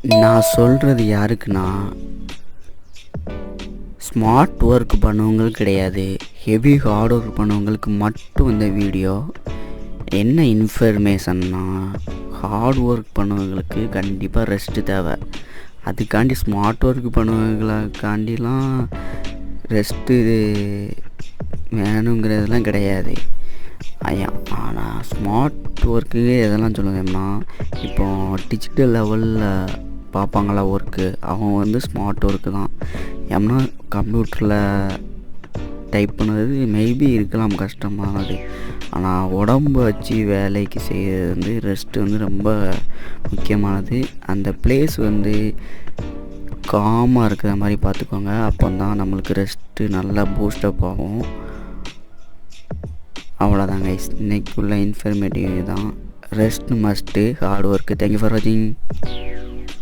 நான் சொல்கிறது யாருக்குன்னா, ஸ்மார்ட் ஒர்க் பண்ணவங்களுக்கு கிடையாது, ஹெவி ஹார்ட் ஒர்க் பண்ணவங்களுக்கு மட்டும் இந்த வீடியோ. என்ன இன்ஃபர்மேஷன்னா, ஹார்ட் ஒர்க் பண்ணவங்களுக்கு கண்டிப்பாக ரெஸ்ட்டு தேவை. அதுக்காண்டி ஸ்மார்ட் ஒர்க் பண்ணவங்களுக்காண்டிலாம் ரெஸ்ட்டு வேணுங்கிறதுலாம் கிடையாது ஐயா. ஆனால் ஸ்மார்ட் ஒர்க்கு எதெல்லாம் சொல்லுவேன்னா, இப்போ டிஜிட்டல் லெவலில் பார்ப்பாங்களா ஒர்க்கு, அவங்க வந்து ஸ்மார்ட் ஒர்க்கு தான். ஏன்னா கம்ப்யூட்டரில் டைப் பண்ணுறது மேபி இருக்கலாம் கஷ்டமானது, ஆனால் உடம்பு வச்சு வேலைக்கு செய்கிறது வந்து ரெஸ்ட்டு வந்து ரொம்ப முக்கியமானது. அந்த பிளேஸ் வந்து காமாக இருக்கிற மாதிரி பார்த்துக்கோங்க, அப்போ தான் நம்மளுக்கு ரெஸ்ட்டு நல்லா பூஸ்டப் ஆகும். அவ்வளோதாங்க கைஸ், இன்றைக்குள்ள இன்ஃபர்மேட்டிவ் தான். Rest must, hard work. Thank you for வாட்சிங்.